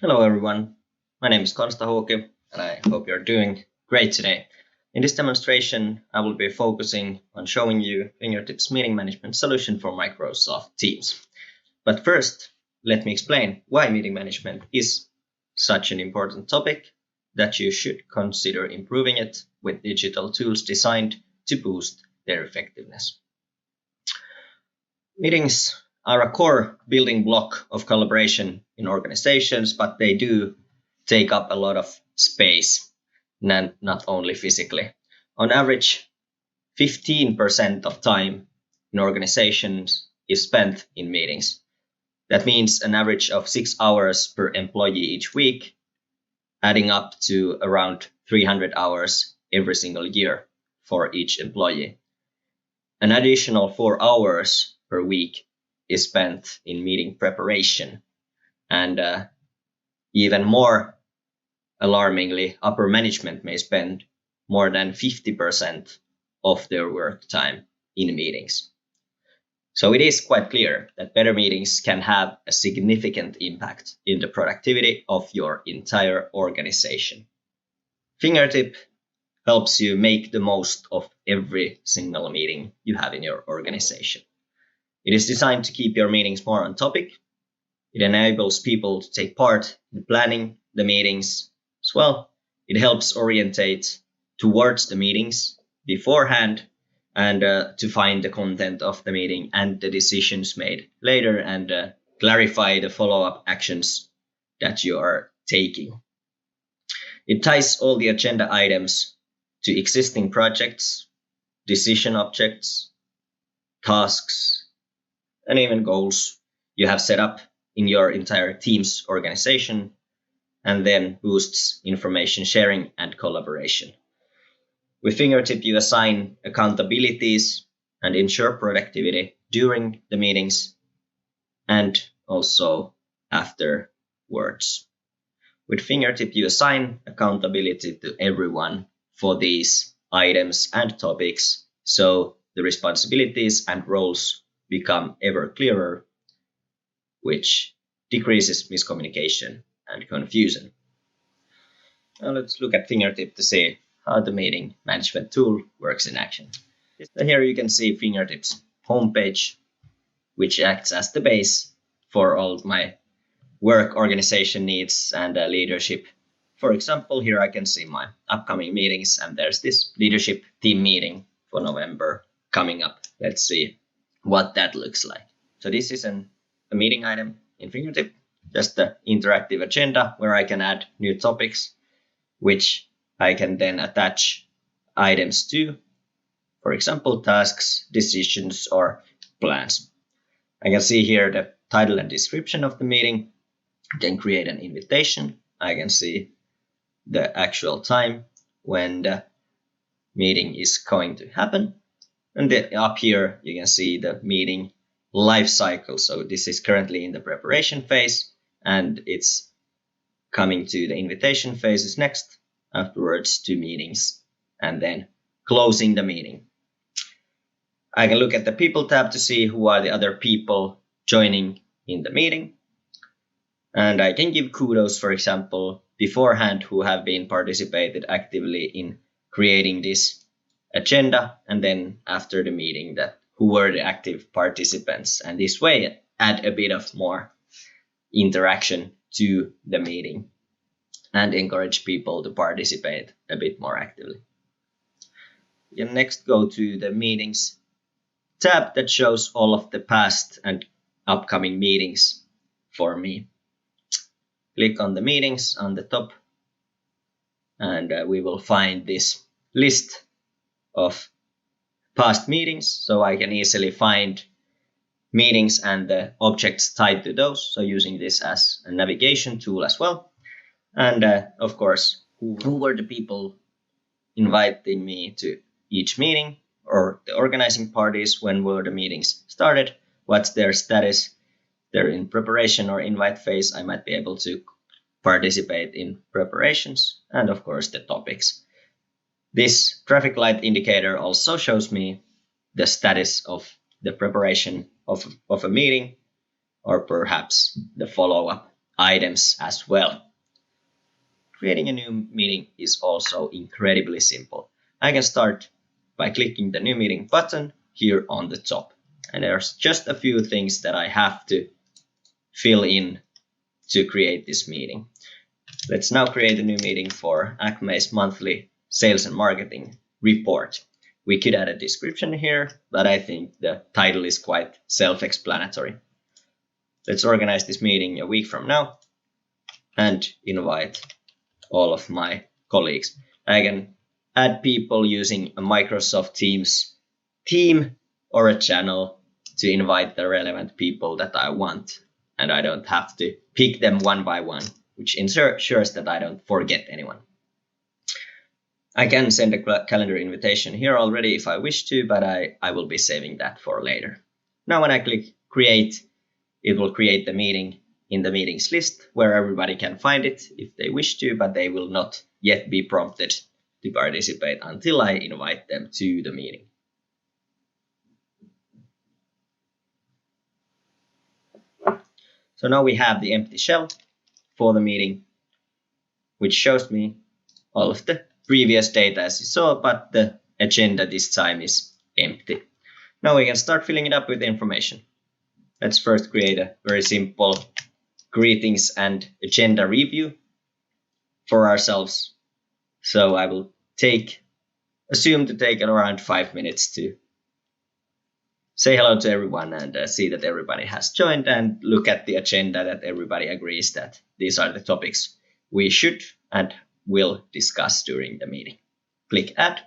Hello everyone, my name is Konsta Huuki and I hope you're doing great today. In this demonstration, I will be focusing on showing you Fingertip's meeting management solution for Microsoft Teams. But first, let me explain why meeting management is such an important topic that you should consider improving it with digital tools designed to boost their effectiveness. Meetings are a core building block of collaboration in organizations, but they do take up a lot of space, and not only physically. On average, 15% of time in organizations is spent in meetings. That means an average of 6 hours per employee each week, adding up to around 300 hours every single year for each employee. An additional 4 hours per week is spent in meeting preparation. And even more alarmingly, upper management may spend more than 50% of their work time in meetings. So it is quite clear that better meetings can have a significant impact in the productivity of your entire organization. Fingertip helps you make the most of every single meeting you have in your organization. It is designed to keep your meetings more on topic. It enables people to take part in planning the meetings as well. It helps orientate towards the meetings beforehand and to find the content of the meeting and the decisions made later and clarify the follow-up actions that you are taking. It ties all the agenda items to existing projects, decision objects, tasks, and even goals you have set up in your entire team's organization, and then boosts information sharing and collaboration. With Fingertip, you assign accountabilities and ensure productivity during the meetings and also afterwards. With Fingertip, you assign accountability to everyone for these items and topics, so the responsibilities and roles become ever clearer, which decreases miscommunication and confusion. Now let's look at Fingertip to see how the meeting management tool works in action. So here you can see Fingertip's homepage, which acts as the base for all of my work organization needs and leadership. For example, here I can see my upcoming meetings, and there's this leadership team meeting for November coming up. Let's see what that looks like. So this is a meeting item in Fingertip, just the interactive agenda where I can add new topics, which I can then attach items to, for example, tasks, decisions, or plans. I can see here the title and description of the meeting, then create an invitation. I can see the actual time when the meeting is going to happen. And then up here, you can see the meeting life cycle. So this is currently in the preparation phase, and it's coming to the invitation phases next, afterwards to meetings, and then closing the meeting. I can look at the people tab to see who are the other people joining in the meeting. And I can give kudos, for example, beforehand who have been participated actively in creating this agenda, and then after the meeting that who were the active participants. And this way add a bit of more interaction to the meeting and encourage people to participate a bit more actively. You can next go to the meetings tab that shows all of the past and upcoming meetings for me. Click on the meetings on the top, and we will find this list of past meetings, so I can easily find meetings and the objects tied to those, so using this as a navigation tool as well. And of course, who were the people inviting me to each meeting, or the organizing parties, when were the meetings started, what's their status, they're in preparation or invite phase, I might be able to participate in preparations, and of course the topics. This traffic light indicator also shows me the status of the preparation of a meeting, or perhaps the follow-up items as well. Creating a new meeting is also incredibly simple. I can start by clicking the new meeting button here on the top. And there's just a few things that I have to fill in to create this meeting. Let's now create a new meeting for Acme's monthly sales and marketing report. We could add a description here, but I think the title is quite self-explanatory. Let's organize this meeting a week from now and invite all of my colleagues. I can add people using a Microsoft Teams team or a channel to invite the relevant people that I want. And I don't have to pick them one by one, which ensures that I don't forget anyone. I can send a calendar invitation here already if I wish to, but I will be saving that for later. Now when I click create, it will create the meeting in the meetings list where everybody can find it if they wish to, but they will not yet be prompted to participate until I invite them to the meeting. So now we have the empty shell for the meeting, which shows me all of the previous data as you saw, but the agenda this time is empty. Now we can start filling it up with information. Let's first create a very simple greetings and agenda review for ourselves. So I will assume to take around 5 minutes to say hello to everyone and see that everybody has joined and look at the agenda that everybody agrees that these are the topics we should and will discuss during the meeting. Click add,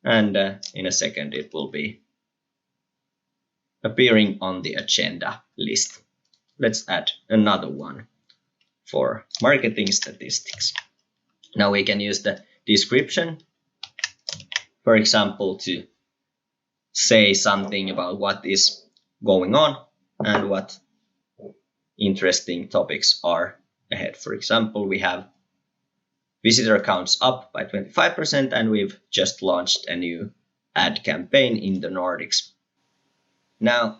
and in a second it will be appearing on the agenda list. Let's add another one for marketing statistics. Now we can use the description, for example, to say something about what is going on and what interesting topics are ahead. For example, we have visitor counts up by 25% and we've just launched a new ad campaign in the Nordics. Now,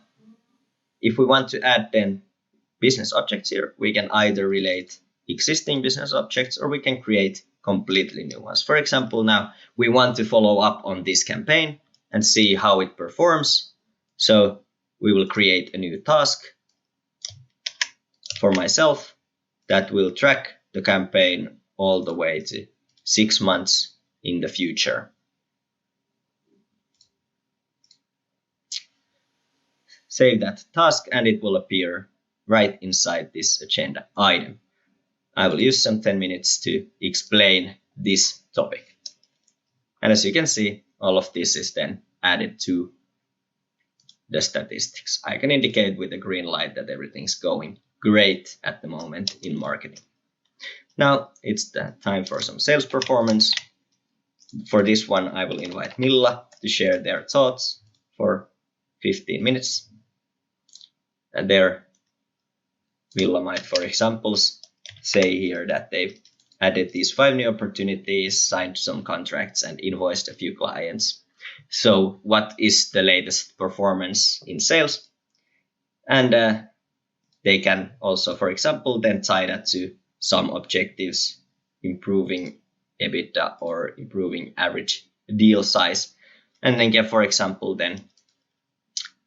if we want to add then business objects here, we can either relate existing business objects or we can create completely new ones. For example, now we want to follow up on this campaign and see how it performs. So we will create a new task for myself that will track the campaign all the way to 6 months in the future. Save that task and it will appear right inside this agenda item. I will use some 10 minutes to explain this topic. And as you can see, all of this is then added to the statistics. I can indicate with a green light that everything's going great at the moment in marketing. Now it's the time for some sales performance. For this one, I will invite Milla to share their thoughts for 15 minutes. And there, Milla might, for example, say here that they've added these 5 new opportunities, signed some contracts, and invoiced a few clients. So what is the latest performance in sales? And they can also, for example, then tie that to some objectives, improving EBITDA or improving average deal size. And then can, for example, then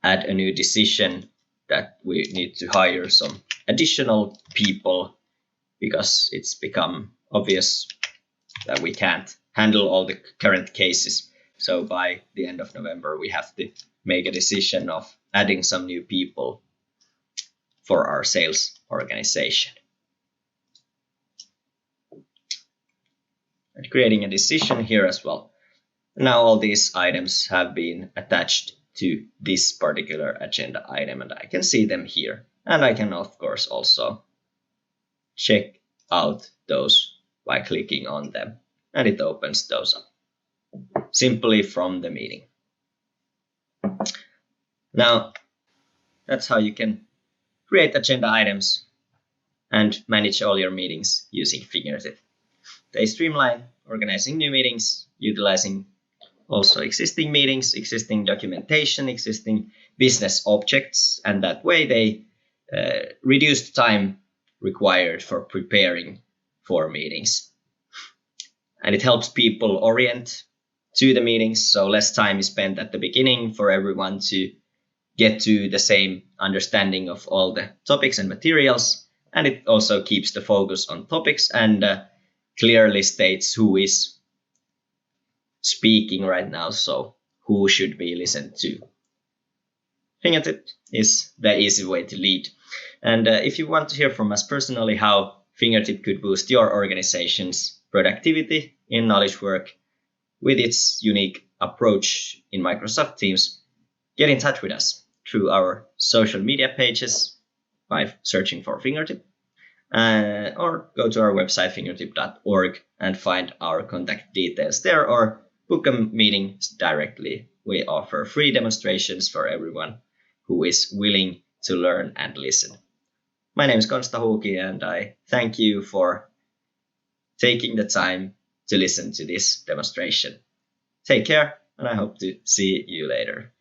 add a new decision that we need to hire some additional people because it's become obvious that we can't handle all the current cases. So by the end of November, we have to make a decision of adding some new people for our sales organization. And creating a decision here as well. Now all these items have been attached to this particular agenda item and I can see them here. And I can of course also check out those by clicking on them and it opens those up simply from the meeting. Now that's how you can create agenda items and manage all your meetings using Fingertip. They streamline organizing new meetings, utilizing also existing meetings, existing documentation, existing business objects, and that way they reduce the time required for preparing for meetings. And it helps people orient to the meetings, so less time is spent at the beginning for everyone to get to the same understanding of all the topics and materials. And it also keeps the focus on topics and clearly states who is speaking right now, so who should be listened to. Fingertip is the easy way to lead. And if you want to hear from us personally how Fingertip could boost your organization's productivity in knowledge work with its unique approach in Microsoft Teams, get in touch with us through our social media pages by searching for Fingertip, or go to our website fingertip.org and find our contact details there, or book a meeting directly. We offer free demonstrations for everyone who is willing to learn and listen. My name is Konsta Huuki, and I thank you for taking the time to listen to this demonstration. Take care, and I hope to see you later.